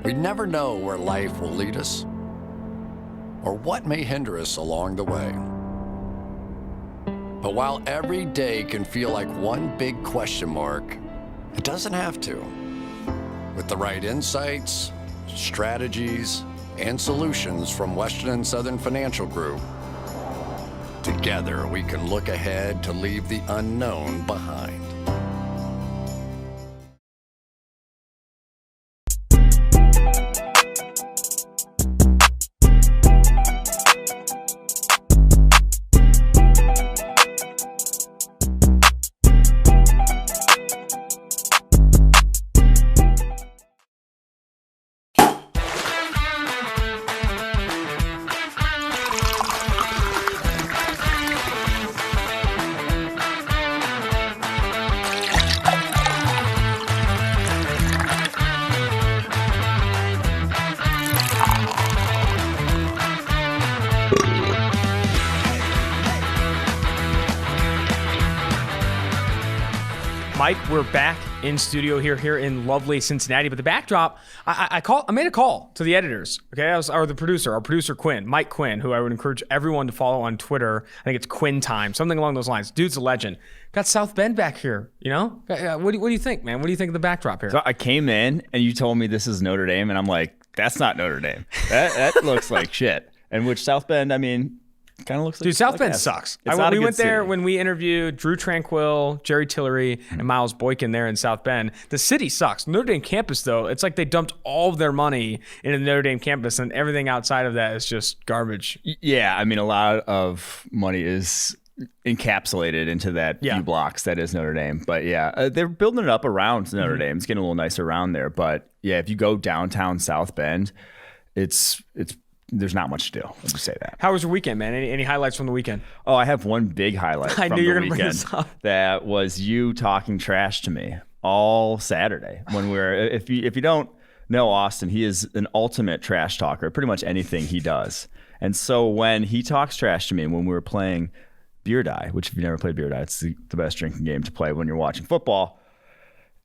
We never know where life will lead us or what may hinder us along the way. But while every day can feel like one big question mark, it doesn't have to. With the right insights, strategies, and solutions from Western and Southern Financial Group, together we can look ahead to leave the unknown behind. Mike, we're back in studio here in lovely Cincinnati. But the backdrop, I made a call to the editors, okay? Our producer Quinn, Mike Quinn, who I would encourage everyone to follow on Twitter. I think it's Quinn Time, something along those lines. Dude's a legend. Got South Bend back here, you know? What do you think, man? What do you think of the backdrop here? So I came in and you told me this is Notre Dame, and I'm like, that's not Notre Dame. That looks like shit. And which South Bend, I mean, kind of looks like. Dude, South Bend sucks. We went there when we interviewed Drew Tranquill, Jerry Tillery, and Miles Boykin there in South Bend. The city sucks. Notre Dame campus, though, it's like they dumped all of their money into the Notre Dame campus, and everything outside of that is just garbage. Yeah, I mean, a lot of money is encapsulated into that few blocks that is Notre Dame. But yeah, they're building it up around Notre Dame. It's getting a little nicer around there. But yeah, if you go downtown South Bend, it's there's not much to do. Let's just say that. How was your weekend, man? Any highlights from the weekend? Oh, I have one big highlight from the weekend. That was you talking trash to me all Saturday when we were. If you don't know Austin, he is an ultimate trash talker. Pretty much anything he does. And so when he talks trash to me when we were playing Beer Die, which if you've never played Beer Die, it's the best drinking game to play when you're watching football.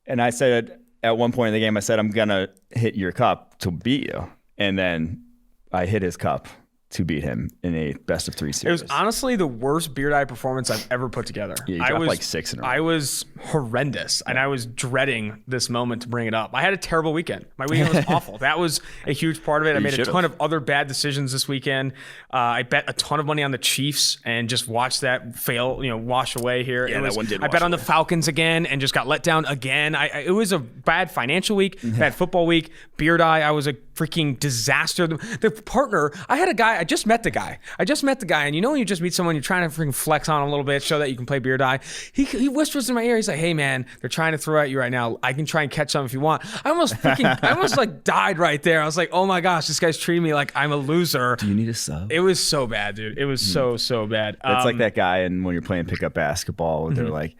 And I said at one point in the game, I said, I'm gonna hit your cup to beat you, and then I hit his cup to beat him in a best of 3 series. It was honestly the worst Beard Eye performance I've ever put together. Yeah, you dropped like 6 in a row. I was horrendous, and I was dreading this moment to bring it up. I had a terrible weekend. My weekend was awful. That was a huge part of it. I made a ton of other bad decisions this weekend. I bet a ton of money on the Chiefs and just watched that fail, wash away here. Yeah, that one did. I bet on the Falcons again and just got let down again. It was a bad financial week, bad football week. Beard Eye, I was a freaking disaster. The partner, I had a guy, I just met the guy, and when you just meet someone, you're trying to freaking flex on him a little bit, show that you can play Beard Eye. He whispers in my ear, he's like, hey man, they're trying to throw at you right now. I can try and catch some if you want. I almost like died right there. I was like, oh my gosh, this guy's treating me like I'm a loser. Do you need a sub? It was so bad, dude. It was so bad. It's like that guy and when you're playing pickup basketball, they're like,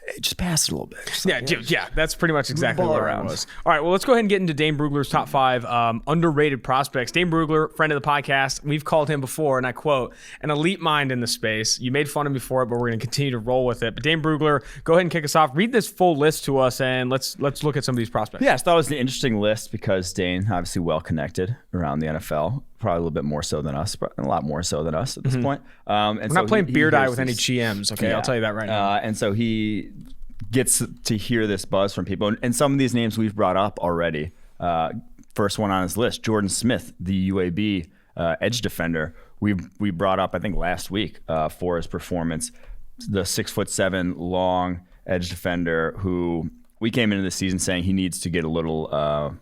hey, just pass it a little bit. Yeah, that's pretty much exactly what it was. All right, well, let's go ahead and get into Dane Brugler's top 5 underrated prospects. Dane Brugler, friend of the podcast, we've called him before, and I quote, an elite mind in the space. You made fun of him before, but we're going to continue to roll with it. But Dane Brugler, go ahead and kick us off. Read this full list to us, and let's look at some of these prospects. Yeah, I thought it was an interesting list because Dane, obviously well-connected around the NFL. Probably a little bit more so than us, but a lot more so than us at this point. And we're not playing Beard Eye with any GMs, okay? Yeah. I'll tell you that right now. And so he gets to hear this buzz from people. And some of these names we've brought up already. First one on his list, Jordan Smith, the UAB edge defender. We brought up, I think, last week for his performance. The 6'7" long edge defender who we came into the season saying he needs to get a little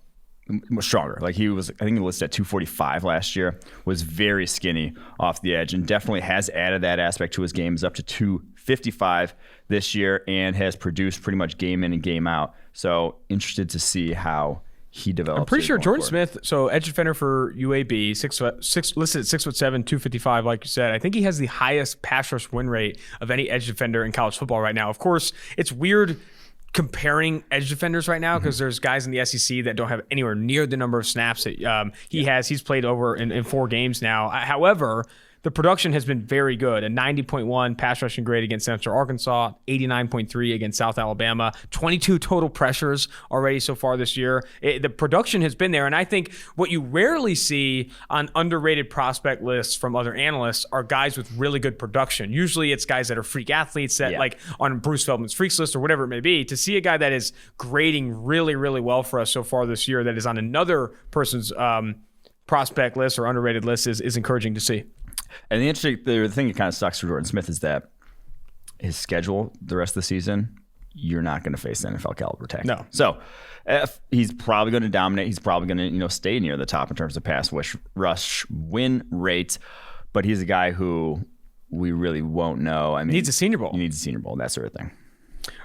stronger. Like he was, I think he listed at 245 last year, was very skinny off the edge and definitely has added that aspect to his game. Is up to 255 this year and has produced pretty much game in and game out. So interested to see how he develops. I'm pretty sure Jordan Smith, so edge defender for UAB, listed at 6'7", 255, like you said. I think he has the highest pass rush win rate of any edge defender in college football right now. Of course, it's weird comparing edge defenders right now because there's guys in the SEC that don't have anywhere near the number of snaps that he has. He's played over in 4 games now. However, the production has been very good. A 90.1 pass rushing grade against Central Arkansas, 89.3 against South Alabama, 22 total pressures already so far this year. The production has been there, and I think what you rarely see on underrated prospect lists from other analysts are guys with really good production. Usually it's guys that are freak athletes that like on Bruce Feldman's Freaks list or whatever it may be. To see a guy that is grading really, really well for us so far this year that is on another person's prospect list or underrated list is encouraging to see. And the thing that kind of sucks for Jordan Smith is that his schedule the rest of the season, you're not going to face an NFL caliber tackle. No. So he's probably going to dominate. He's probably going to stay near the top in terms of pass rush win rate. But he's a guy who we really won't know. I mean, needs a Senior Bowl. He needs a Senior Bowl, that sort of thing.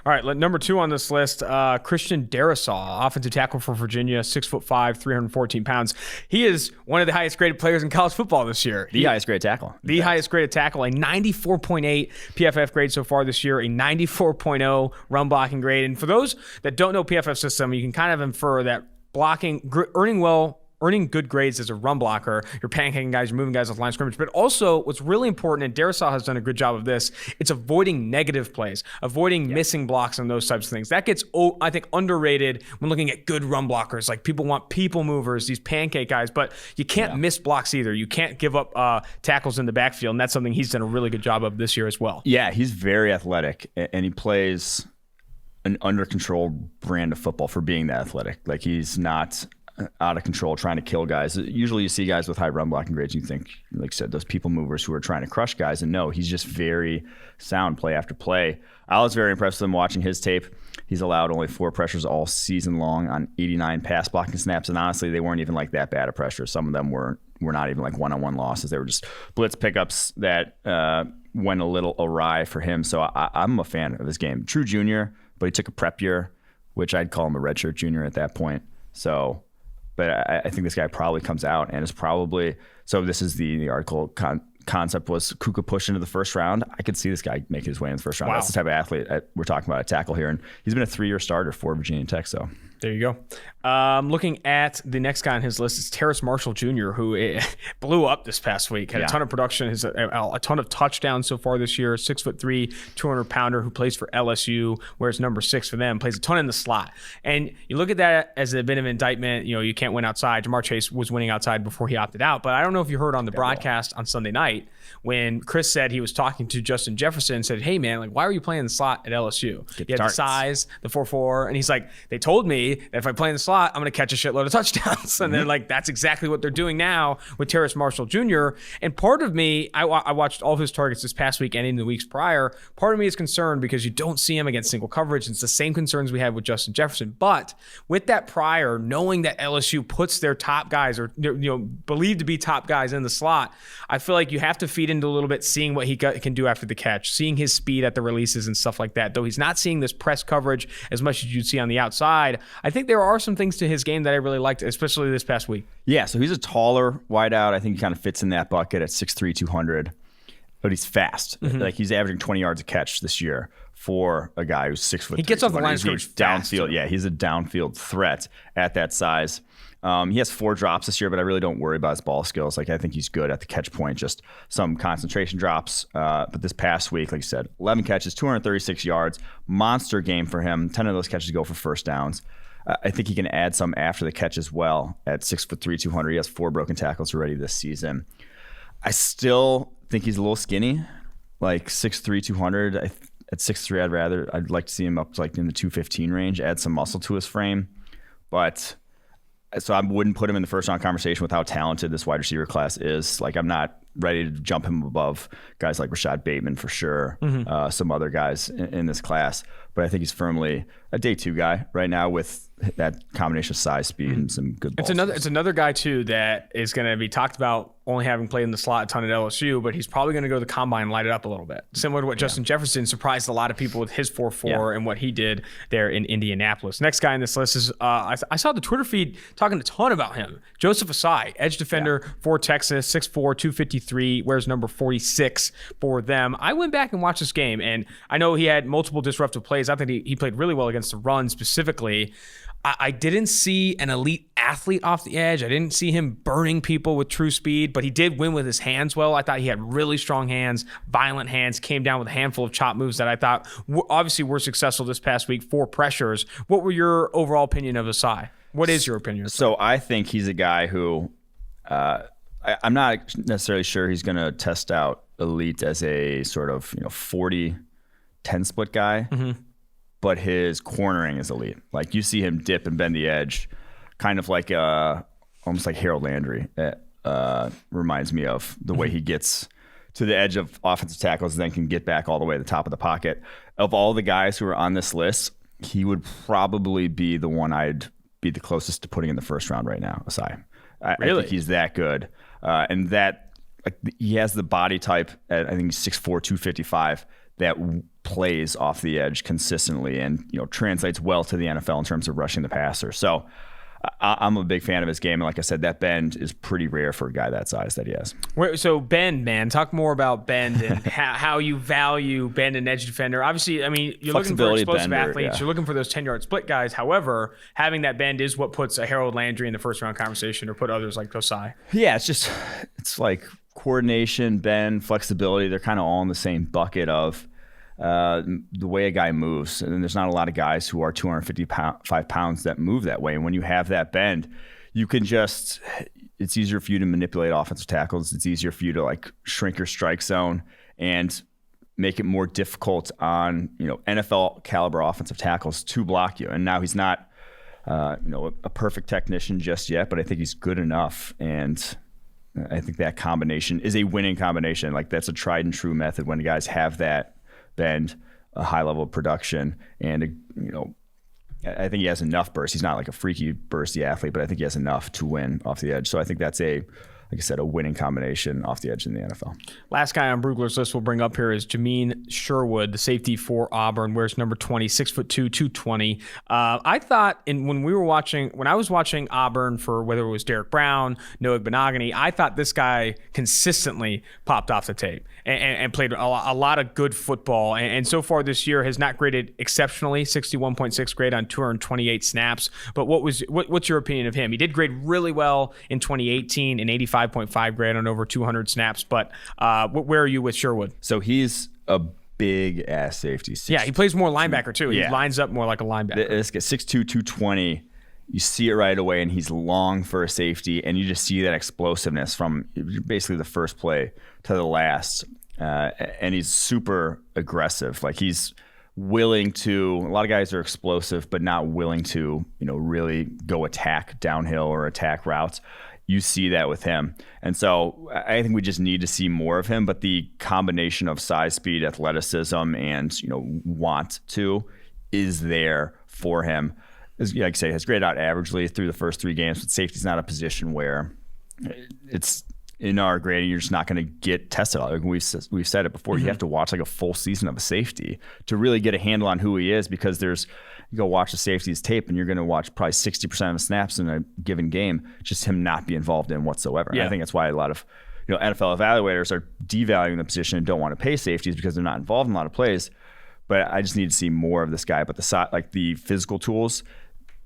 All right, number 2 on this list, Christian Darrisaw, offensive tackle for Virginia, 6'5", 314 pounds. He is one of the highest graded players in college football this year. The highest graded tackle. The highest graded tackle, a 94.8 PFF grade so far this year, a 94.0 run blocking grade. And for those that don't know PFF system, you can kind of infer that earning good grades as a run blocker, you're pancaking guys, you're moving guys off line of scrimmage. But also, what's really important, and Darrisaw has done a good job of this, it's avoiding negative plays, avoiding missing blocks and those types of things. That gets, I think, underrated when looking at good run blockers. Like, people want people movers, these pancake guys, but you can't miss blocks either. You can't give up tackles in the backfield, and that's something he's done a really good job of this year as well. Yeah, he's very athletic, and he plays an under-control brand of football for being that athletic. Like, he's not out of control trying to kill guys. Usually you see guys with high run blocking grades, you think, like I said, those people movers who are trying to crush guys, and no, he's just very sound play after play. I was very impressed with him watching his tape. He's allowed only 4 pressures all season long on 89 pass blocking snaps, and honestly, they weren't even like that bad of pressure. Some of them were not even like one-on-one losses. They were just blitz pickups that went a little awry for him. So I'm a fan of his game. True junior, but he took a prep year, which I'd call him a redshirt junior at that point. So, but I think this guy probably comes out and is probably, so this is the article concept was Kuka push into the first round. I could see this guy make his way in the first round. Wow. That's the type of athlete we're talking about, a tackle here. And he's been a 3-year starter for Virginia Tech. So there you go. Looking at the next guy on his list is Terrace Marshall Jr., who blew up this past week. Had a ton of production, has a ton of touchdowns so far this year. 6'3", 200-pounder who plays for LSU, wears number 6 for them, plays a ton in the slot. And you look at that as a bit of an indictment. You know, you can't win outside. Jamar Chase was winning outside before he opted out. But I don't know if you heard on the broadcast on Sunday night when Chris said he was talking to Justin Jefferson and said, hey, man, like, why are you playing the slot at LSU? You have the size, the 4'4", and he's like, they told me that if I play in the slot, I'm going to catch a shitload of touchdowns. And they're like, that's exactly what they're doing now with Terrace Marshall Jr. And part of me, I watched all of his targets this past week and in the weeks prior. Part of me is concerned because you don't see him against single coverage. It's the same concerns we had with Justin Jefferson. But with that prior, knowing that LSU puts their top guys, or believed to be top guys, in the slot, I feel like you have to feed into a little bit, seeing what he can do after the catch, seeing his speed at the releases and stuff like that. Though he's not seeing this press coverage as much as you'd see on the outside, I think there are some things to his game that I really liked, especially this past week. Yeah, so he's a taller wideout. I think he kind of fits in that bucket at 6'3", 200. But he's fast. Mm-hmm. Like, he's averaging 20 yards a catch this year for a guy who's 6'3". He gets off the line of scrimmage downfield. Yeah, he's a downfield threat at that size. He has 4 drops this year, but I really don't worry about his ball skills. Like, I think he's good at the catch point, just some concentration drops. But this past week, like you said, 11 catches, 236 yards, monster game for him. 10 of those catches go for first downs. I think he can add some after the catch as well at 6'3", 200. He has 4 broken tackles already this season. I still think he's a little skinny, like 6'3", 200. At 6'3", I'd like to see him up to like in the 215 range, add some muscle to his frame. But so I wouldn't put him in the first round conversation with how talented this wide receiver class is. Like, I'm not ready to jump him above guys like Rashad Bateman for sure, some other guys in this class. But I think he's firmly a day 2 guy right now with that combination of size, speed, and some good ball skills. It's another guy, too, that is going to be talked about only having played in the slot a ton at LSU, but he's probably going to go to the combine and light it up a little bit. Similar to what Justin Jefferson surprised a lot of people with his 4'4" and what he did there in Indianapolis. Next guy on this list is, I saw the Twitter feed talking a ton about him. Joseph Asai, edge defender for Texas, 6'4", 253, wears number 46 for them. I went back and watched this game, and I know he had multiple disruptive plays. I think he played really well against the run specifically. I didn't see an elite athlete off the edge. I didn't see him burning people with true speed, but he did win with his hands well. I thought he had really strong hands, violent hands, came down with a handful of chop moves that I thought obviously were successful this past week, 4 pressures. What were your overall opinion of Asai? What is your opinion? So I think he's a guy who I'm not necessarily sure he's going to test out elite as a sort of 40-10 split guy. Mm-hmm. But his cornering is elite. Like you see him dip and bend the edge, kind of like almost like Harold Landry. It reminds me of the way he gets to the edge of offensive tackles and then can get back all the way to the top of the pocket. Of all the guys who are on this list, he would probably be the one I'd be the closest to putting in the first round right now, Asai. I think he's that good. And that he has the body type at, I think, 6'4", 255, that plays off the edge consistently and translates well to the NFL in terms of rushing the passer. So I'm a big fan of his game, and like I said, that bend is pretty rare for a guy that size that he has. So bend, man, talk more about bend and how you value bend and edge defender. Obviously, I mean, you're looking for explosive athletes. Yeah. You're looking for those 10-yard split guys. However, having that bend is what puts a Harold Landry in the first round conversation, or put others like Asai. Yeah, it's like coordination, bend, flexibility. They're kind of all in the same bucket of the way a guy moves. And there's not a lot of guys who are 255 pounds that move that way. And when you have that bend, you can it's easier for you to manipulate offensive tackles. It's easier for you to shrink your strike zone and make it more difficult on, NFL caliber offensive tackles to block you. And now he's not, a perfect technician just yet, but I think he's good enough. And I think that combination is a winning combination. That's a tried and true method when guys have that bend, a high level of production, and I think he has enough burst. He's not like a freaky bursty athlete, but I think he has enough to win off the edge. So I think that's like I said, a winning combination off the edge in the NFL. Last guy on Brugler's list we'll bring up here is Jameen Sherwood, the safety for Auburn, wears number 20, 6'2", 220. I thought when I was watching Auburn for whether it was Derek Brown, Noah Benogany, I thought this guy consistently popped off the tape and played a lot of good football. And so far this year has not graded exceptionally, 61.6 grade on 228 snaps. But what's your opinion of him? He did grade really well in 2018 and 85.5 grade on over 200 snaps. But where are you with Sherwood? So he's a big ass safety. Yeah, he plays more linebacker too. He lines up more like a linebacker. This guy, 6'2", 220. You see it right away, and he's long for a safety, and you just see that explosiveness from basically the first play to the last. And he's super aggressive. He's willing to. A lot of guys are explosive, but not willing to, really go attack downhill or attack routes. You see that with him. And so I think we just need to see more of him. But the combination of size, speed, athleticism, and want to is there for him. Like I say, has graded out averagely through the first 3 games, but safety's not a position where it's in our grading, you're just not going to get tested. We've said it before. Mm-hmm. You have to watch a full season of a safety to really get a handle on who he is, because you go watch the safety's tape and you're going to watch probably 60% of the snaps in a given game, just him not be involved in whatsoever. Yeah. And I think that's why a lot of NFL evaluators are devaluing the position and don't want to pay safeties because they're not involved in a lot of plays. But I just need to see more of this guy. But the physical tools,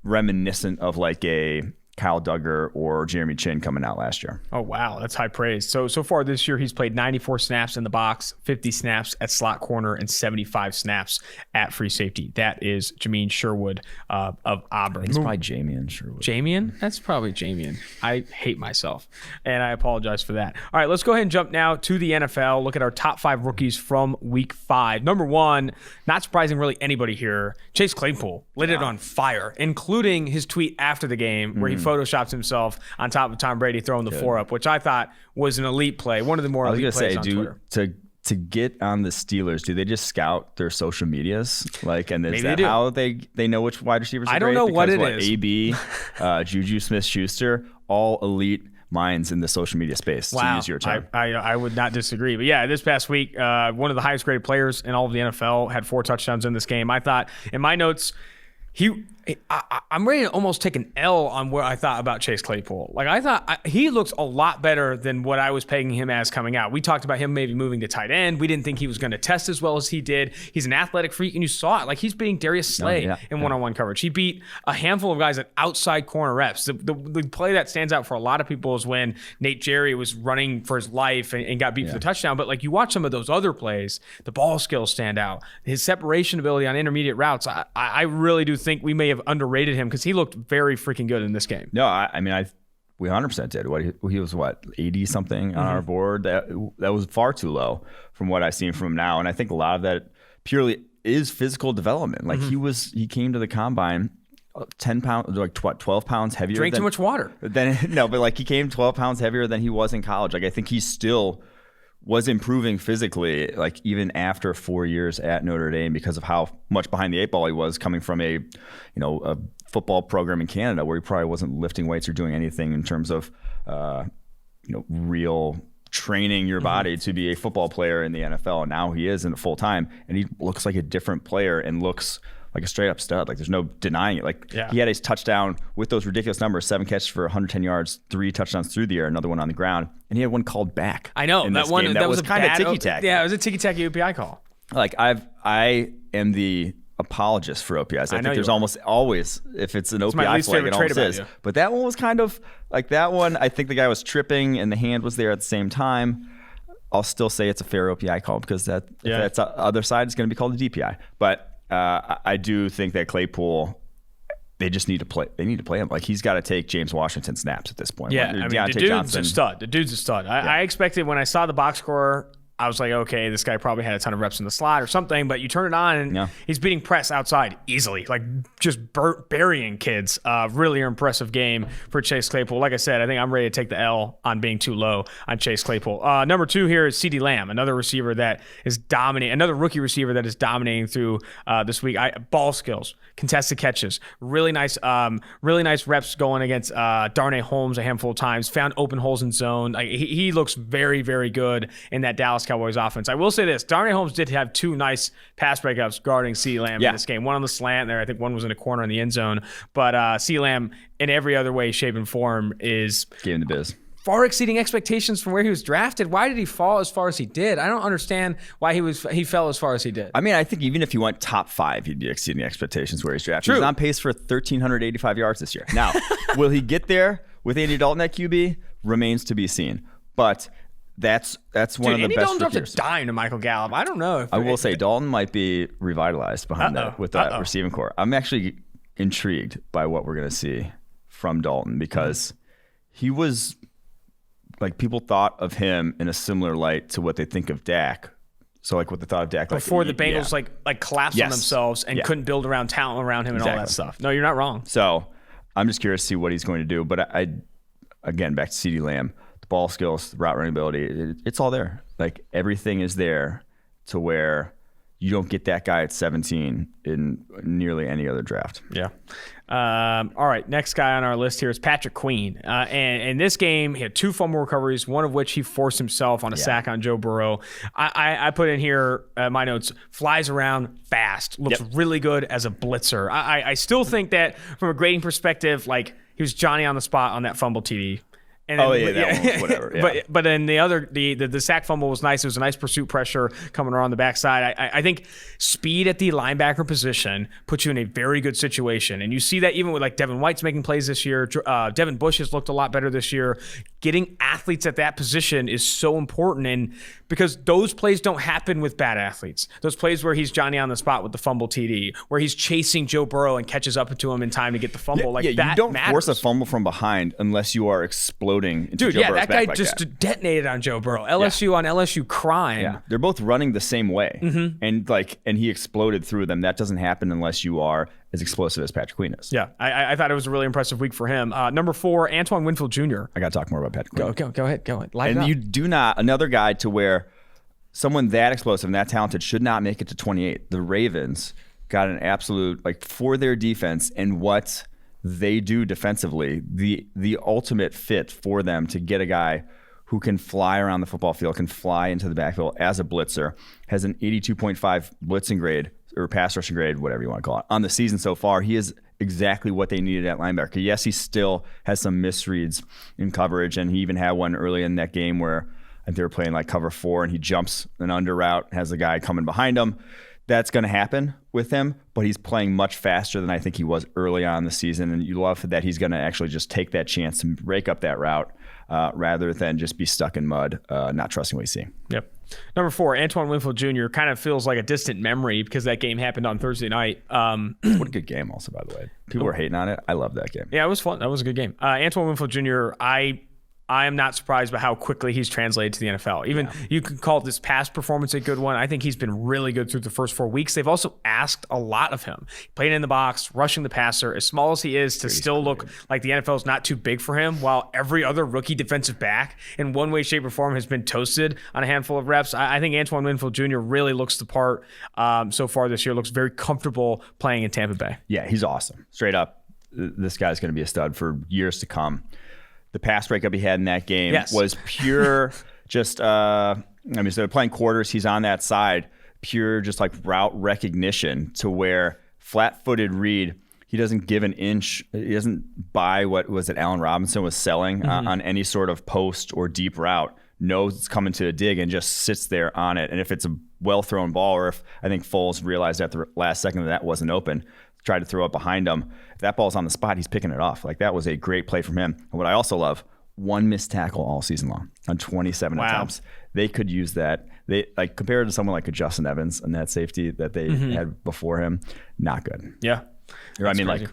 reminiscent of a Kyle Duggar or Jeremy Chin coming out last year. Oh, wow. That's high praise. So far this year, he's played 94 snaps in the box, 50 snaps at slot corner, and 75 snaps at free safety. That is Jameen Sherwood of Auburn. It's probably Jamian Sherwood. Jamian? That's probably Jamian. I hate myself, and I apologize for that. All right, let's go ahead and jump now to the NFL. Look at our top 5 rookies from week 5. Number 1, not surprising really anybody here, Chase Claypool lit it on fire, including his tweet after the game where he photoshopped himself on top of Tom Brady throwing the 4 up, which I thought was an elite play. One of the more elite plays on Twitter. To get on the Steelers, do they just scout their social medias? And is that how they know which wide receivers are great? I don't know what it is. AB, Juju Smith-Schuster, all elite minds in the social media space, to use your term. I would not disagree. But yeah, this past week, one of the highest graded players in all of the NFL had 4 touchdowns in this game. I thought, in my notes, I'm ready to almost take an L on what I thought about Chase Claypool. Like I thought he looks a lot better than what I was pegging him as coming out. We talked about him maybe moving to tight end. We didn't think he was going to test as well as he did. He's an athletic freak, and you saw it. Like he's beating Darius Slay in one-on-one coverage. He beat a handful of guys at outside corner reps. The play that stands out for a lot of people is when Nate Jerry was running for his life and got beat for the touchdown. But like you watch some of those other plays, the ball skills stand out. His separation ability on intermediate routes, I really do think we may have underrated him because he looked very freaking good in this game. No, we 100% did. He was 80 something on our board. That was far too low from what I've seen from him now, and I think a lot of that purely is physical development. Like he came to the combine 10 pounds, 12 pounds heavier. Drank too much water. But he came 12 pounds heavier than he was in college. Like I think he still was improving physically, like even after 4 years at Notre Dame, because of how much behind the eight ball he was, coming from a football program in Canada where he probably wasn't lifting weights or doing anything in terms of real training your body to be a football player in the NFL. And now he is in it full time, and he looks like a different player and looks like a straight up stud. Like there's no denying it. Like he had a touchdown with those ridiculous numbers, 7 catches for 110 yards, 3 touchdowns through the air, another one on the ground. And he had one called back. I know that one. That was kind of ticky-tack. Yeah, it was a ticky-tacky OPI call. Like I am the apologist for OPIs. I think there's almost always, if it's an OPI flag, it always is. But that one was kind of like that one. I think the guy was tripping and the hand was there at the same time. I'll still say it's a fair OPI call because that's the other side is going to be called a DPI. But I do think that Claypool, they just need to play. They need to play him. Like he's got to take James Washington snaps at this point. Yeah, the dude's a stud. The dude's a stud. I expected when I saw the box score, I was like, okay, this guy probably had a ton of reps in the slot or something, but you turn it on and he's beating press outside easily, like just burying kids. Really impressive game for Chase Claypool. Like I said, I think I'm ready to take the L on being too low on Chase Claypool. Number 2 here is Ceedee Lamb, another receiver that is dominating, another rookie receiver that is dominating through this week. Ball skills, contested catches, really nice reps going against Darnay Holmes a handful of times, found open holes in zone. He looks very, very good in that Dallas Cowboys offense. I will say this, Darnay Holmes did have 2 nice pass breakups guarding Ceedee Lamb in this game. One on the slant there. I think one was in a corner in the end zone. But Ceedee Lamb, in every other way, shape, and form, is game the biz. Far exceeding expectations from where he was drafted. Why did he fall as far as he did? I don't understand why he fell as far as he did. I mean, I think even if he went top 5, he'd be exceeding expectations where he's drafted. True. He's on pace for 1,385 yards this year. Now, will he get there with Andy Dalton at QB? Remains to be seen. But that's one of the Andy best. Dalton dropped a dime to Michael Gallup. I don't know. I will say Dalton might be revitalized behind that with that receiving core. I'm actually intrigued by what we're going to see from Dalton because he was like people thought of him in a similar light to what they think of Dak. So like what they thought of Dak before the Bengals like collapsed on themselves and couldn't build around talent around him and all that stuff. No, you're not wrong. So I'm just curious to see what he's going to do. But I again back to Ceedee Lamb. Ball skills, the route running ability, it's all there. Like everything is there to where you don't get that guy at 17 in nearly any other draft. Yeah. All right. Next guy on our list here is Patrick Queen. And in this game, he had 2 fumble recoveries, one of which he forced himself on a sack on Joe Burrow. I put in here my notes, flies around fast, looks really good as a blitzer. I still think that from a grading perspective, like he was Johnny on the spot on that fumble TD. And then, that one, whatever. Yeah. But then the sack fumble was nice. It was a nice pursuit pressure coming around the backside. I think speed at the linebacker position puts you in a very good situation, and you see that even with like Devin White's making plays this year. Devin Bush has looked a lot better this year. Getting athletes at that position is so important, and because those plays don't happen with bad athletes. Those plays where he's Johnny on the spot with the fumble TD, where he's chasing Joe Burrow and catches up to him in time to get the fumble. That you don't force a fumble from behind unless you are exploding into Joe Burrow's that guy like just detonated on Joe Burrow. LSU on LSU crime. Yeah, they're both running the same way, and he exploded through them. That doesn't happen unless you are as explosive as Patrick Queen is. Yeah, I thought it was a really impressive week for him. Number 4, Antoine Winfield Jr. I got to talk more about Patrick Queen. Go ahead. And you do not, another guy to where someone that explosive and that talented should not make it to 28. The Ravens got an absolute, like for their defense and what they do defensively, the ultimate fit for them to get a guy who can fly around the football field, can fly into the backfield as a blitzer, has an 82.5 blitzing grade or pass rushing grade, whatever you want to call it, on the season so far. He is exactly what they needed at linebacker. Yes, he still has some misreads in coverage, and he even had one early in that game where I think they were playing like cover 4, and he jumps an under route, has a guy coming behind him. That's going to happen with him, but he's playing much faster than I think he was early on in the season, and you love that he's going to actually just take that chance to break up that route rather than just be stuck in mud, not trusting what he's seeing. Yep. Number 4, Antoine Winfield Jr. kind of feels like a distant memory because that game happened on Thursday night. What a good game also, by the way. People were hating on it. I love that game. Yeah, it was fun. That was a good game. Antoine Winfield Jr., I am not surprised by how quickly he's translated to the NFL. Even you could call this past performance a good one. I think he's been really good through the first 4 weeks. They've also asked a lot of him. Playing in the box, rushing the passer, as small as he is, to still look like the NFL is not too big for him, while every other rookie defensive back in one way, shape, or form has been toasted on a handful of reps. I think Antoine Winfield Jr. really looks the part so far this year, looks very comfortable playing in Tampa Bay. Yeah, he's awesome. Straight up, this guy's going to be a stud for years to come. The pass breakup he had in that game was pure just, so they're playing quarters. He's on that side. Pure just like route recognition to where flat-footed read, he doesn't give an inch. He doesn't buy what was it Allen Robinson was selling on any sort of post or deep route. Knows it's coming to a dig and just sits there on it. And if it's a well-thrown ball, or if I think Foles realized at the last second that wasn't open, tried to throw it behind him. If that ball's on the spot, he's picking it off. Like, that was a great play from him. And what I also love, 1 missed tackle all season long on 27 attempts. They could use that. They like compared to someone like a Justin Evans and that safety that they had before him, not good. Yeah. Or, I mean, crazy.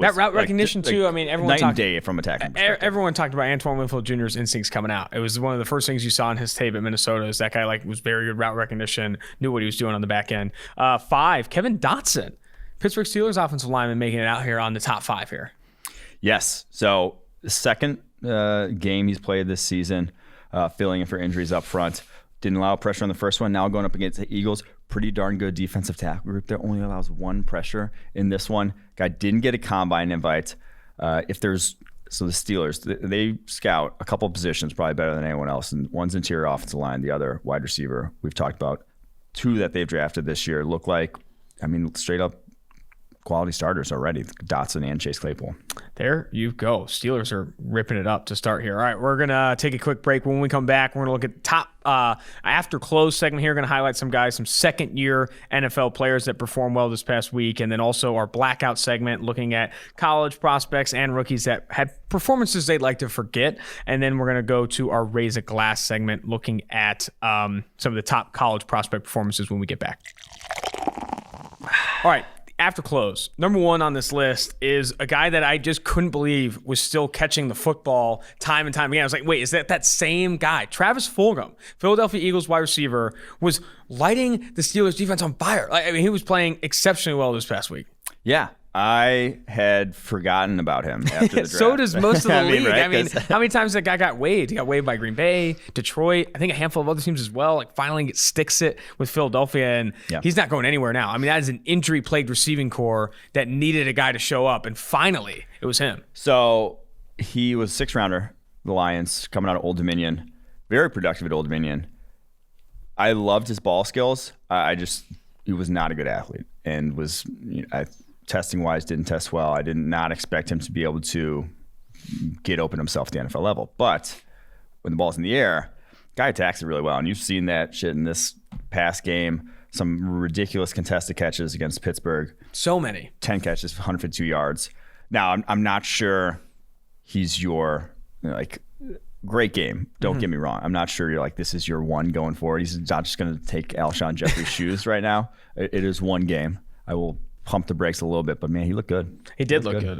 That route recognition too. I mean, everyone night and day from attacking. Everyone talked about Antoine Winfield Jr.'s instincts coming out. It was one of the first things you saw in his tape at Minnesota. Is that guy was very good route recognition, knew what he was doing on the back end. 5, Kevin Dotson. Pittsburgh Steelers offensive lineman making it out here on the top 5 here. Yes. So the second game he's played this season, filling in for injuries up front. Didn't allow pressure on the first one. Now going up against the Eagles, pretty darn good defensive tackle group that only allows 1 pressure in this one. Guy didn't get a combine invite. The Steelers, they scout a couple positions probably better than anyone else. And one's interior offensive line, the other wide receiver. We've talked about 2 that they've drafted this year. Look like, straight up quality starters already, Dotson and Chase Claypool. There you go. Steelers are ripping it up to start here. All right, we're going to take a quick break. When we come back, we're going to look at top after close segment here. We're going to highlight some guys, some second-year NFL players that performed well this past week, and then also our blackout segment looking at college prospects and rookies that had performances they'd like to forget. And then we're going to go to our Raise a Glass segment looking at some of the top college prospect performances when we get back. All right. After close, number 1 on this list is a guy that I just couldn't believe was still catching the football time and time again. I was like, wait, is that same guy? Travis Fulgham, Philadelphia Eagles wide receiver, was lighting the Steelers defense on fire. He was playing exceptionally well this past week. Yeah. I had forgotten about him after the draft. So does most of the league. Right? How many times that guy got waived? He got waived by Green Bay, Detroit, I think a handful of other teams as well. Finally sticks it with Philadelphia, and he's not going anywhere now. That is an injury-plagued receiving core that needed a guy to show up, and finally it was him. So he was a 6th rounder, the Lions, coming out of Old Dominion. Very productive at Old Dominion. I loved his ball skills. He was not a good athlete, and was testing wise didn't test well. I did not expect him to be able to get open himself at the NFL level. But when the ball's in the air, guy attacks it really well. And you've seen that shit in this past game. Some ridiculous contested catches against Pittsburgh. So many. 10 catches, 152 yards. Now, I'm not sure he's your great game. Don't get me wrong. I'm not sure you're this is your one going forward. He's not just going to take Alshon Jeffrey's shoes right now. It is one game. I will pump the brakes a little bit, but man, he looked good. He did look good.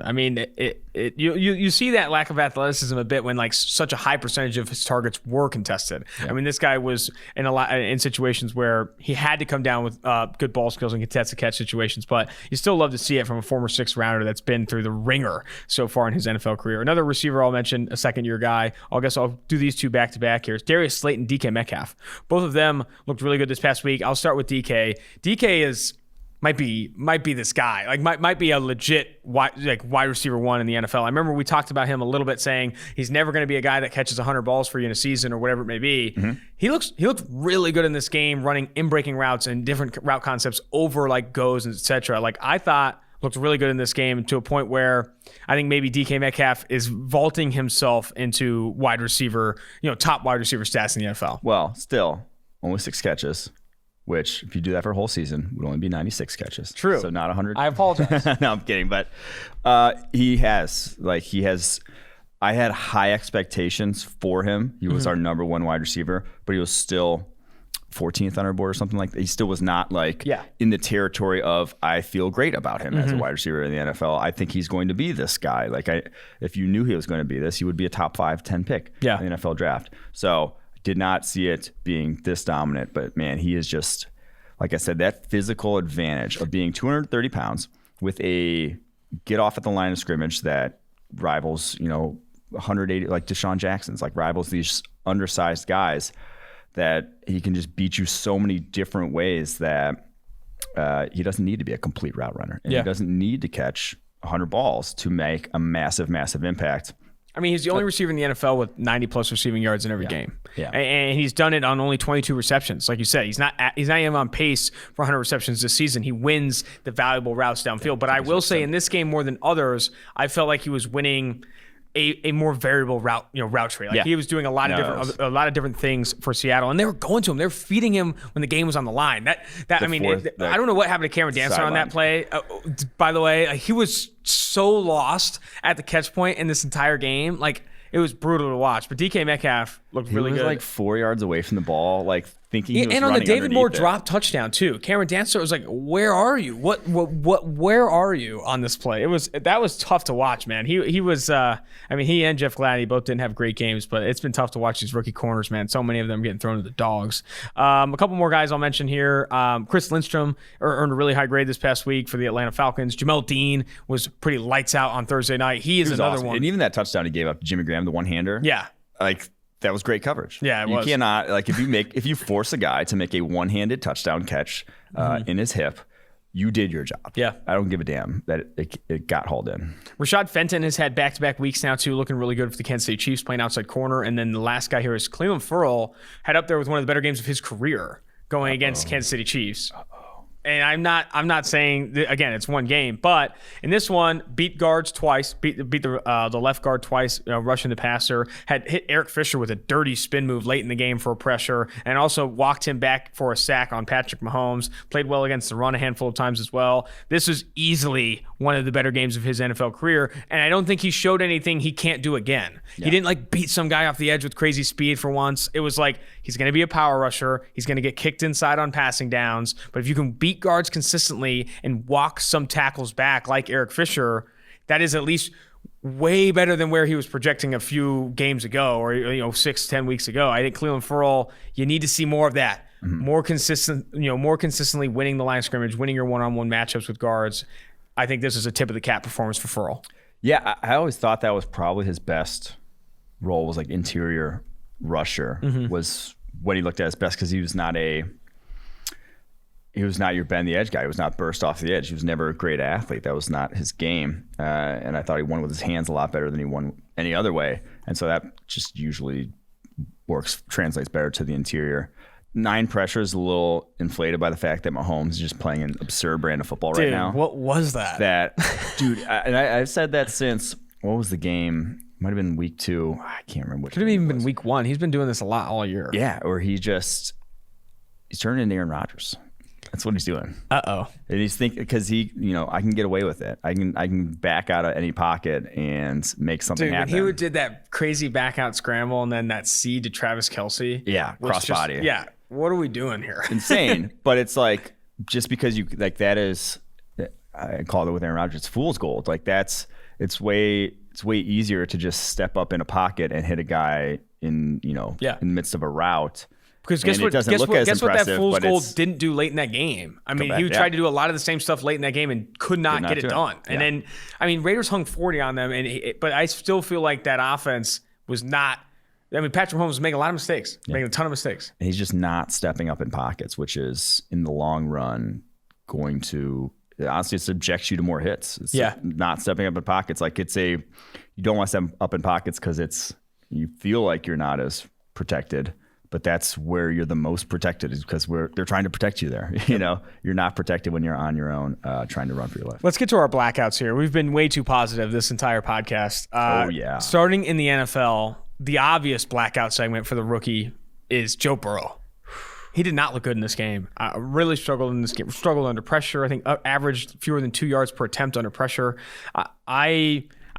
You see that lack of athleticism a bit when such a high percentage of his targets were contested. Yeah. This guy was in situations where he had to come down with good ball skills and contested catch situations, but you still love to see it from a former 6th rounder that's been through the ringer so far in his NFL career. Another receiver I'll mention, a 2nd-year guy. I guess I'll do these 2 back-to-back here. It's Darius Slayton, DK Metcalf. Both of them looked really good this past week. I'll start with DK. DK might be this guy. Might be a legit wide receiver 1 in the NFL. I remember we talked about him a little bit, saying he's never going to be a guy that catches 100 balls for you in a season or whatever it may be. Mm-hmm. He looked really good in this game, running in-breaking routes and different route concepts over goes and etc. I thought looked really good in this game to a point where I think maybe DK Metcalf is vaulting himself into wide receiver, top wide receiver stats in the NFL. Well, still, only 6 catches, which if you do that for a whole season, would only be 96 catches. True. So not 100. I apologize. No, I'm kidding. But he has. I had high expectations for him. He was our number 1 wide receiver, but he was still 14th on our board or something like that. He still was not in the territory of I feel great about him as a wide receiver in the NFL. I think he's going to be this guy. If you knew he was going to be this, he would be a top 5, 10 pick in the NFL draft. So did not see it being this dominant, but man, he is just, like I said, that physical advantage of being 230 pounds with a get off at the line of scrimmage that rivals, 180, like Deshaun Jackson's, rivals these undersized guys, that he can just beat you so many different ways that he doesn't need to be a complete route runner. And he doesn't need to catch 100 balls to make a massive, massive impact. I mean, he's the only receiver in the NFL with 90-plus receiving yards in every game. Yeah. And he's done it on only 22 receptions. Like you said, he's not even on pace for 100 receptions this season. He wins the valuable routes downfield. But I will say in this game more than others, I felt like he was winning a more variable route tree. He was doing a lot of different things for Seattle, and they were going to him. They were feeding him when the game was on the line. I don't know what happened to Cameron Dancer on that play. By the way, he was so lost at the catch point in this entire game. It was brutal to watch. But DK Metcalf looked really good. He was 4 yards away from the ball, thinking he was and on the David Moore it. drop touchdown too. Cameron Dancer was like, "Where are you? Where are you on this play?" That was tough to watch, man. He was. He and Jeff Gladney both didn't have great games, but it's been tough to watch these rookie corners, man. So many of them getting thrown to the dogs. A couple more guys I'll mention here. Chris Lindstrom earned a really high grade this past week for the Atlanta Falcons. Jamel Dean was pretty lights out on Thursday night. He is another awesome. one. And even that touchdown he gave up to Jimmy Graham, the one-hander. Yeah. That was great coverage. Yeah, it was. You cannot, if you force a guy to make a one-handed touchdown catch in his hip, you did your job. Yeah. I don't give a damn that it got hauled in. Rashad Fenton has had back-to-back weeks now, too, looking really good for the Kansas City Chiefs, playing outside corner. And then the last guy here is Cleveland Ferrell, had up there with one of the better games of his career going against Kansas City Chiefs. And I'm not saying again it's one game, but in this one, beat guards twice, beat the left guard twice, rushing the passer, had hit Eric Fisher with a dirty spin move late in the game for a pressure, and also walked him back for a sack on Patrick Mahomes. Played well against the run a handful of times as well. This was easily one of the better games of his NFL career, and I don't think he showed anything he can't do again. Yeah. He didn't beat some guy off the edge with crazy speed for once. It was he's going to be a power rusher. He's going to get kicked inside on passing downs, but if you can beat guards consistently and walk some tackles back like Eric Fisher, that is at least way better than where he was projecting a few games ago or 6-10 weeks ago. I think Cleveland Ferrell, you need to see more of that. More consistently winning the line of scrimmage, winning your one-on-one matchups with guards. I think this is a tip of the cap performance for Ferrell. Yeah, I always thought that was probably his best role, was interior rusher was what he looked at his best, because he was not your bend the edge guy. He was not burst off the edge. He was never a great athlete. That was not his game. And I thought he won with his hands a lot better than he won any other way. And so that just usually translates better to the interior. 9 pressure is a little inflated by the fact that Mahomes is just playing an absurd brand of football right now. What was that? Dude, I've said that since, what was the game? Might have been week 2. I can't remember what. Could have even been week 1. He's been doing this a lot all year. Yeah, or he's turning into Aaron Rodgers. That's what he's doing. Uh-oh. And he's thinking, because I can get away with it. I can back out of any pocket and make something happen. When he did that crazy back out scramble and then that seed to Travis Kelce. Yeah, crossbody. Yeah. What are we doing here? Insane. But it's just because you that is, I called it with Aaron Rodgers, it's fool's gold. It's way easier to just step up in a pocket and hit a guy in the midst of a route. Because guess what that fool's goal didn't do late in that game? He tried to do a lot of the same stuff late in that game and could not get it done. And then, Raiders hung 40 on them, but I still feel like that offense was not. Patrick Mahomes was making a lot of mistakes, making a ton of mistakes. And he's just not stepping up in pockets, which is in the long run going to honestly subject you to more hits. It's not stepping up in pockets. You don't want to step up in pockets because you feel like you're not as protected. but that's where you're the most protected, is because they're trying to protect you there. You know, you're not protected when you're on your own trying to run for your life. Let's get to our blackouts here. We've been way too positive this entire podcast. Starting in the NFL, the obvious blackout segment for the rookie is Joe Burrow. He did not look good in this game. Really struggled in this game. Struggled under pressure. I think averaged fewer than 2 yards per attempt under pressure.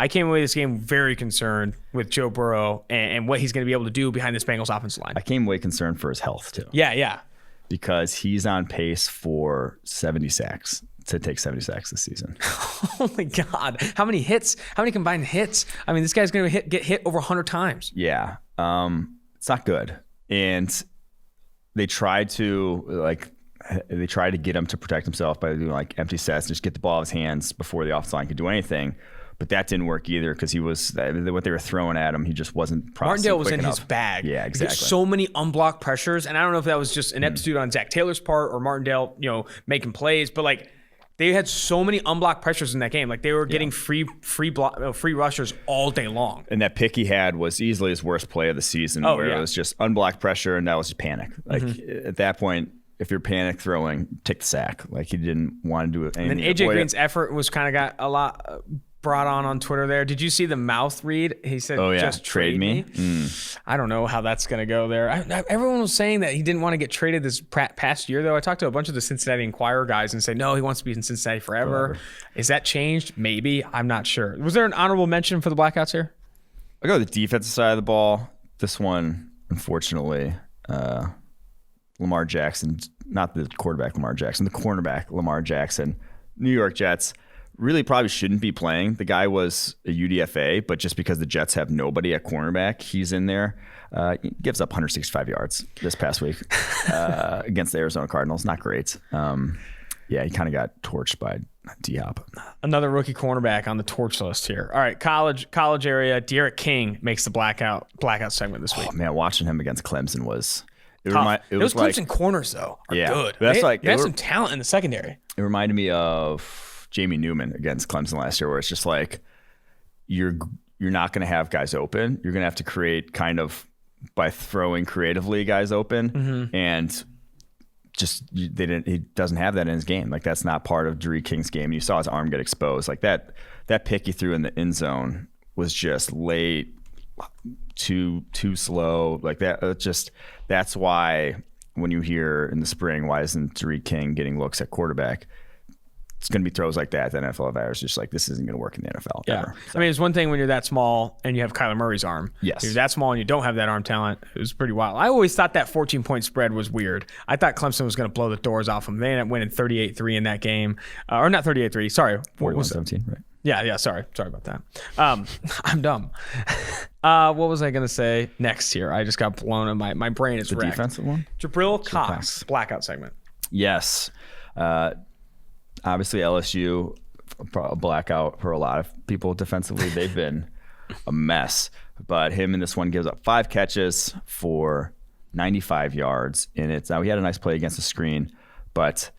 I came away this game very concerned with Joe Burrow and what he's going to be able to do behind this Bengals offensive line. I came away concerned for his health too. Yeah. Because he's on pace for 70 sacks, to take 70 sacks this season. Oh my God. How many hits? How many combined hits? I mean, this guy's going to get hit over 100 times. Yeah. It's not good. And they tried to get him to protect himself by doing like empty sets, just get the ball out of his hands before the offensive line could do anything. But that didn't work either, because what they were throwing at him, he just wasn't processing. Martindale was in enough. his bag. Yeah, exactly. So many unblocked pressures, and I don't know if that was just an ineptitude on Zach Taylor's part or Martindale, making plays, but like they had so many unblocked pressures in that game. Like they were getting free rushers all day long. And that pick he had was easily his worst play of the season, it was just unblocked pressure, and that was just panic. Like at that point, if you're panic throwing, take the sack. Like he didn't want to do anything. And then AJ Green's effort was kind of got a lot brought on Twitter there. Did you see the mouth read? He said, just trade me. I don't know how that's going to go there. Everyone was saying that he didn't want to get traded this past year, though. I talked to a bunch of the Cincinnati Enquirer guys and said, no, he wants to be in Cincinnati forever. Is that changed? Maybe. I'm not sure. Was there an honorable mention for the Blackouts here? I go to the defensive side of the ball. This one, unfortunately, Lamar Jackson, not the quarterback Lamar Jackson, the cornerback Lamar Jackson, New York Jets, really probably shouldn't be playing. The guy was a UDFA, but just because the Jets have nobody at cornerback, he's in there. He gives up 165 yards this past week against the Arizona Cardinals. Not great. He kind of got torched by D-Hop. Another rookie cornerback on the torch list here. All right, college area. De'Aaron King makes the blackout segment this week. Oh, man, watching him against Clemson was... Those Clemson corners, though, are good. They have some talent in the secondary. It reminded me of Jamie Newman against Clemson last year, where it's just like you're not going to have guys open. You're going to have to create kind of by throwing creatively guys open, and just he doesn't have that in his game. Like that's not part of De'Aaron King's game. And you saw his arm get exposed. Like that pick he threw in the end zone was just late, too slow. Like that. That's why when you hear in the spring, why isn't De'Aaron King getting looks at quarterback? It's going to be throws like that NFL evaluators just like, this isn't going to work in the NFL. Yeah. Ever. So. I mean, it's one thing when you're that small and you have Kyler Murray's arm. Yes. If you're that small and you don't have that arm talent, it was pretty wild. I always thought that 14-point spread was weird. I thought Clemson was going to blow the doors off them. They ended up winning 38-3 in that game. Or not 38-3. Sorry. 41-17, right? Yeah. Sorry about that. I'm dumb. What was I going to say next here? I just got blown and my brain is wrecked. The defensive one? Jabril Cox, blackout segment. Yes. Obviously, LSU, a blackout for a lot of people defensively. They've been a mess. But him in this one gives up 5 catches for 95 yards. And he had a nice play against the screen. But,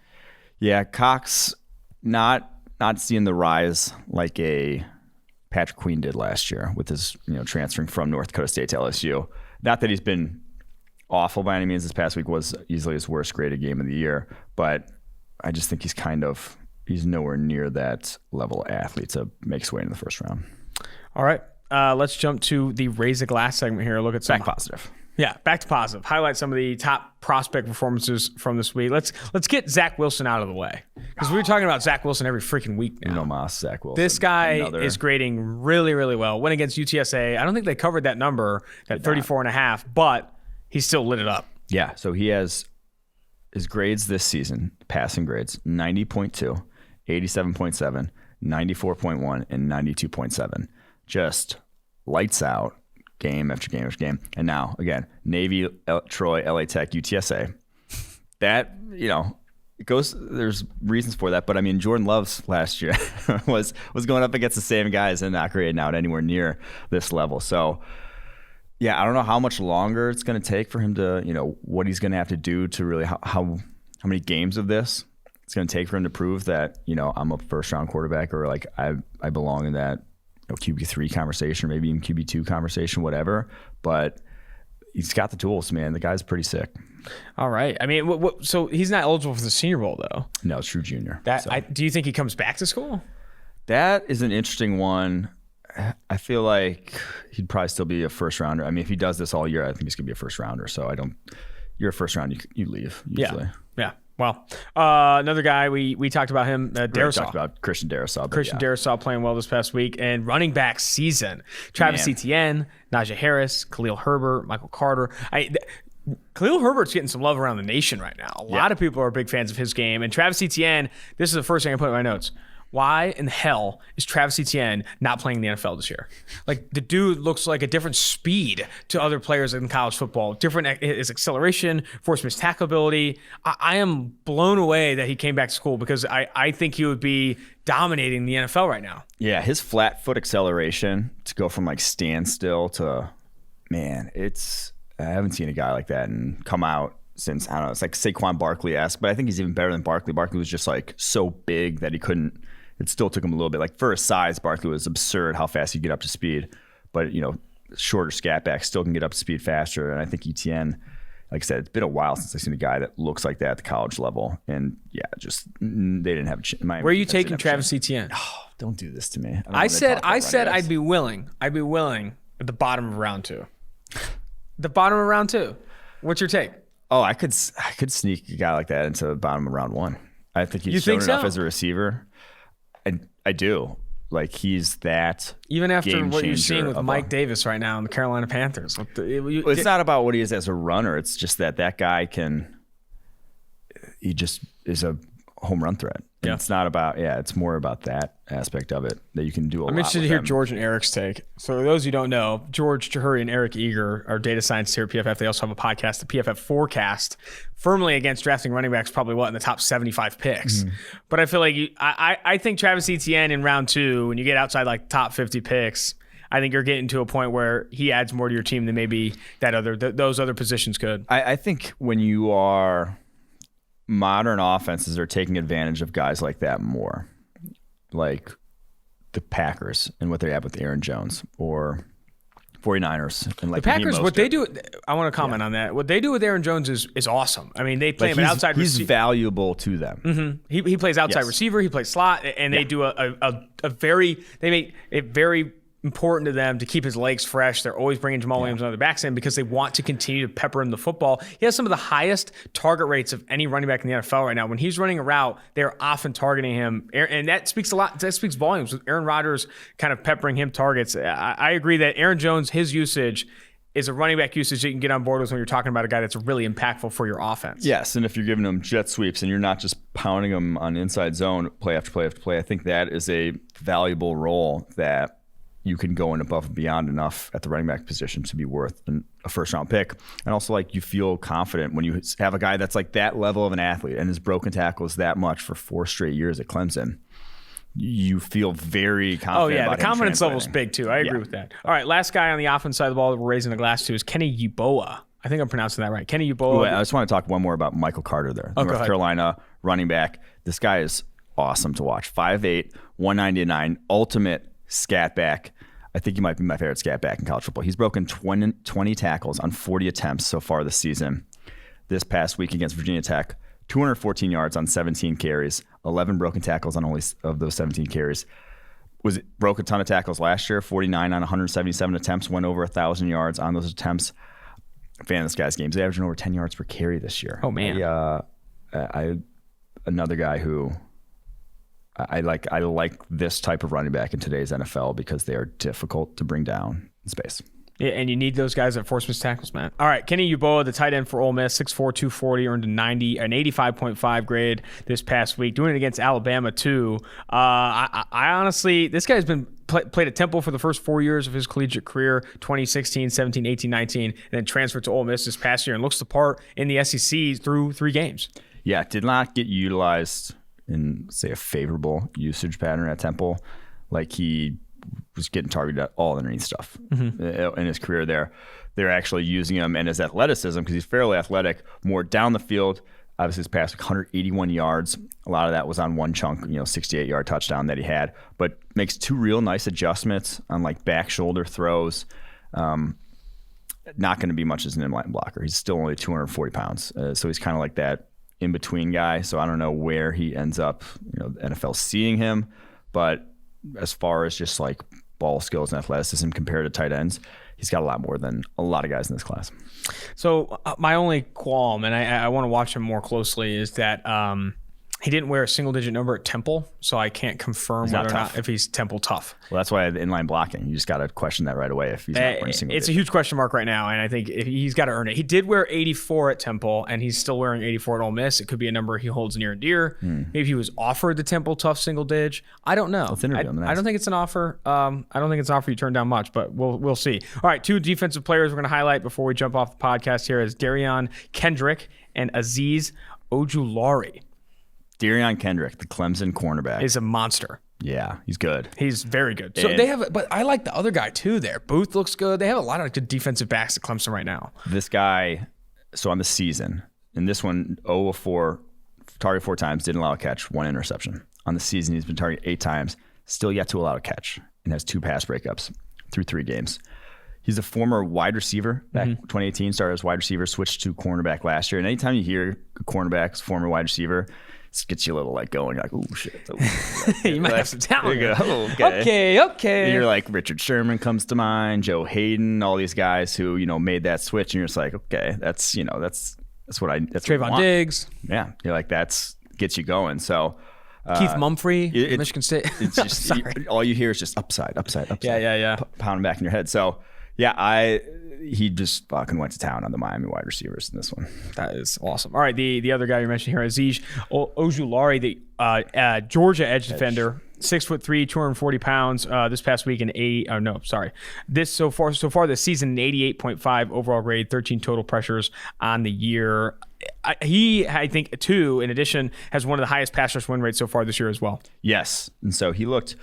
yeah, Cox not seeing the rise like a Patrick Queen did last year with his transferring from North Dakota State to LSU. Not that he's been awful by any means. This past week was easily his worst graded game of the year. But I just think he's nowhere near that level of athlete to make his way into the first round. All right. Let's jump to the Raise the Glass segment here. Look at some back positive. Yeah, back to positive. Highlight some of the top prospect performances from this week. Let's get Zach Wilson out of the way, because we were talking about Zach Wilson every freaking week now. Zach Wilson. This guy is grading really, really well. Went against UTSA. I don't think they covered that number, that 34.5, but he still lit it up. Yeah, so he has his grades this season, passing grades, 90.2, 87.7, 94.1, and 92.7. Just lights out game after game after game. And now, again, Navy, Troy, LA Tech, UTSA. That, it goes, there's reasons for that. But, I mean, Jordan Love's last year was going up against the same guys and not grading out anywhere near this level. So, yeah, I don't know how much longer it's going to take for him to, what he's going to have to do to really, how many games of this it's going to take for him to prove that, I'm a first-round quarterback, or like I belong in that QB3 conversation, or maybe even QB2 conversation, whatever. But he's got the tools, man. The guy's pretty sick. All right. I mean, so he's not eligible for the Senior Bowl, though. No, it's true junior. Do you think he comes back to school? That is an interesting one. I feel like he'd probably still be a first rounder. I mean, if he does this all year, I think he's going to be a first rounder. So you're a first round, you leave usually. Yeah. Well, another guy, we talked about him, Darrisaw. We talked about Christian Darrisaw. Darrisaw playing well this past week. And running back season, Travis Etienne, Najee Harris, Khalil Herbert, Michael Carter. Khalil Herbert's getting some love around the nation right now. A lot of people are big fans of his game. And Travis Etienne, this is the first thing I put in my notes. Why in the hell is Travis Etienne not playing in the NFL this year? Like, the dude looks like a different speed to other players in college football. Different his acceleration, force missed tackle ability. I am blown away that he came back to school because I think he would be dominating the NFL right now. Yeah, his flat foot acceleration to go from like standstill to, man, I haven't seen a guy like that and come out since, I don't know, it's like Saquon Barkley-esque, but I think he's even better than Barkley. Barkley was just like so big that it still took him a little bit. Like for his size, Barkley was absurd how fast he'd get up to speed. But, shorter scat back still can get up to speed faster. And I think Etienne, like I said, it's been a while since I've seen a guy that looks like that at the college level. And yeah, just they didn't have a chance. Where are you taking Travis Etienne? Oh, don't do this to me. I said I'd be willing. I'd be willing at the bottom of round 2. The bottom of round 2. What's your take? Oh, I could sneak a guy like that into the bottom of round 1. I think he's shown enough as a receiver. I do. Like, he's that even after what you're seeing with Mike Davis right now in the Carolina Panthers. It's not about what he is as a runner. It's just that guy he just is a home run threat. Yeah. It's not about, it's more about that aspect of it that you can do a lot. I'm interested to hear George and Eric's take. So for those who don't know, George Chahuri and Eric Eager are data scientists here at PFF. They also have a podcast, the PFF Forecast, firmly against drafting running backs, probably in the top 75 picks. Mm-hmm. But I feel like I think Travis Etienne in round 2, when you get outside like top 50 picks, I think you're getting to a point where he adds more to your team than maybe those other positions could. I think when you are... modern offenses are taking advantage of guys like that more, like the Packers and what they have with Aaron Jones, or 49ers. And like the Packers, what they do, I want to comment on that. What they do with Aaron Jones is awesome. I mean, they play him an outside receiver. He's valuable to them. Mm-hmm. He plays outside receiver. He plays slot, and they do they make it very important to them to keep his legs fresh. They're always bringing Jamal Williams and other backs in because they want to continue to pepper him the football. He has some of the highest target rates of any running back in the NFL right now. When he's running a route, they're often targeting him, and that speaks a lot. That speaks volumes with Aaron Rodgers kind of peppering him targets. I agree that Aaron Jones, his usage is a running back usage that you can get on board with when you're talking about a guy that's really impactful for your offense. Yes, and if you're giving him jet sweeps and you're not just pounding him on inside zone play after play after play, I think that is a valuable role that you can go in above and beyond enough at the running back position to be worth a first round pick. And also, like, you feel confident when you have a guy that's like that level of an athlete and his broken tackles that much for 4 straight years at Clemson. You feel very confident. Oh, yeah. The confidence level is big, too. I agree with that. All right. Last guy on the offense side of the ball that we're raising the glass to is Kenny Yeboah. I think I'm pronouncing that right. Kenny Yeboah. I just want to talk one more about Michael Carter there. North Carolina running back. This guy is awesome to watch. 5'8", 199, ultimate scat back. I think he might be my favorite scat back in college football. He's broken 20 tackles on 40 attempts so far this season. This past week against Virginia Tech, 214 yards on 17 carries, 11 broken tackles on only of those 17 carries. Broke a ton of tackles last year, 49 on 177 attempts, went over 1,000 yards on those attempts. Fan of this guy's games. He's averaging over 10 yards per carry this year. Oh, man. Another guy who... I like this type of running back in today's NFL because they are difficult to bring down in space. Yeah, and you need those guys that force missed tackles, man. All right, Kenny Yeboah, the tight end for Ole Miss, 6'4", 240, earned an 85.5 grade this past week, doing it against Alabama too. I honestly, this guy's been played at Temple for the first 4 years of his collegiate career, 2016, 17, 18, 19, and then transferred to Ole Miss this past year and looks the part in the SEC through 3 games. Yeah, did not get utilized in, say, a favorable usage pattern at Temple. Like, he was getting targeted at all underneath stuff in his career there. They're actually using him and his athleticism, because he's fairly athletic, more down the field. Obviously, his past 181 yards. A lot of that was on one chunk, 68-yard touchdown that he had. But makes 2 real nice adjustments on, like, back shoulder throws. not going to be much as an inline blocker. He's still only 240 pounds. So he's kind of like that in-between guy. So I don't know where he ends up, the NFL seeing him. But as far as just like ball skills and athleticism compared to tight ends, he's got a lot more than a lot of guys in this class. So my only qualm, and I want to watch him more closely, is that he didn't wear a single-digit number at Temple, so I can't confirm whether or not if he's Temple tough. Well, that's why the inline blocking. You just got to question that right away if he's not wearing single-digit. It's a huge question mark right now, and I think he's got to earn it. He did wear 84 at Temple, and he's still wearing 84 at Ole Miss. It could be a number he holds near and dear. Maybe he was offered the Temple tough single-dig. I don't know. I don't think it's an offer. I don't think it's an offer you turn down much, but we'll see. All right, 2 defensive players we're going to highlight before we jump off the podcast here is Darian Kendrick and Azeez Ojulari. Darian Kendrick, the Clemson cornerback, is a monster. Yeah, he's good. He's very good. So they have, but I like the other guy too there. Booth looks good. They have a lot of good defensive backs at Clemson right now. This guy, so on the season, in this one, 0 of 4, target 4 times, didn't allow a catch, 1 interception. On the season, he's been targeted 8 times, still yet to allow a catch, and has 2 pass breakups through 3 games. He's a former wide receiver back in 2018, started as wide receiver, switched to cornerback last year. And anytime you hear a cornerback's former wide receiver, it gets you a little like going, like, oh shit. You might have some talent. You go, okay. Okay. And you're like, Richard Sherman comes to mind, Joe Hayden, all these guys who, made that switch, and you're just like, okay, that's what I Trayvon Diggs. Yeah. You're like, that's gets you going. So Keith Mumphrey, Michigan State. It's just all you hear is just upside. Yeah. Pounding back in your head. So yeah, he just fucking went to town on the Miami wide receivers in this one. That is awesome. All right, the other guy you mentioned here, Azeez Ojulari, the Georgia edge defender, 6'3", 240 pounds. This past week so far this season, an 88.5 overall grade, 13 total pressures on the year. He, I think, too, in addition, has one of the highest pass rush win rates so far this year as well. Yes, and so he looked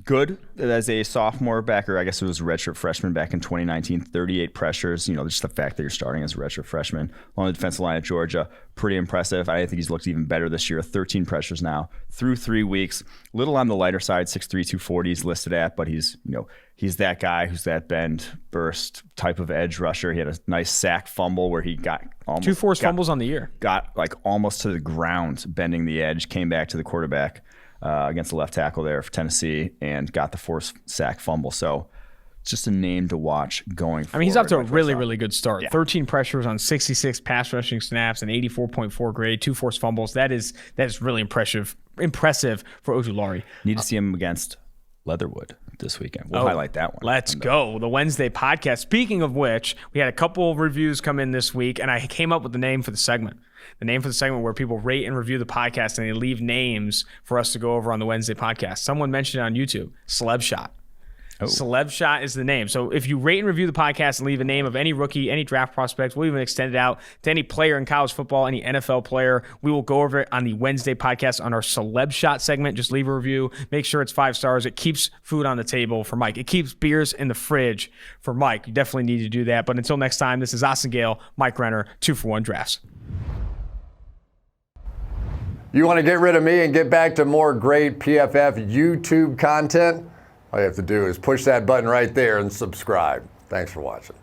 good as a sophomore backer. I guess it was a redshirt freshman back in 2019, 38 pressures. Just the fact that you're starting as a redshirt freshman on the defensive line at Georgia, pretty impressive. I think he's looked even better this year. 13 pressures now through 3 weeks. Little on the lighter side, 6'3", 240 he's listed at, but he's that guy who's that bend, burst type of edge rusher. He had a nice sack fumble where he got almost 2 forced fumbles on the year. Got like almost to the ground, bending the edge, came back to the quarterback against the left tackle there for Tennessee, and got the forced sack fumble. So it's just a name to watch going forward. I mean, he's off to a really, really good start. Yeah. 13 pressures on 66 pass rushing snaps, an 84.4 grade, 2 forced fumbles. That is really impressive for Ojulari. Need to see him against Leatherwood this weekend. We'll highlight that one. Let's go. The Wednesday podcast. Speaking of which, we had a couple of reviews come in this week, and I came up with the name for the segment. The name for the segment where people rate and review the podcast, and they leave names for us to go over on the Wednesday podcast. Someone mentioned it on YouTube. Celeb Shot. Oh. Celeb Shot is the name. So if you rate and review the podcast and leave a name of any rookie, any draft prospect, we'll even extend it out to any player in college football, any NFL player. We will go over it on the Wednesday podcast on our Celeb Shot segment. Just leave a review. Make sure it's 5 stars. It keeps food on the table for Mike. It keeps beers in the fridge for Mike. You definitely need to do that. But until next time, this is Austin Gayle, Mike Renner, 2-for-1 Drafts. You want to get rid of me and get back to more great PFF YouTube content? All you have to do is push that button right there and subscribe. Thanks for watching.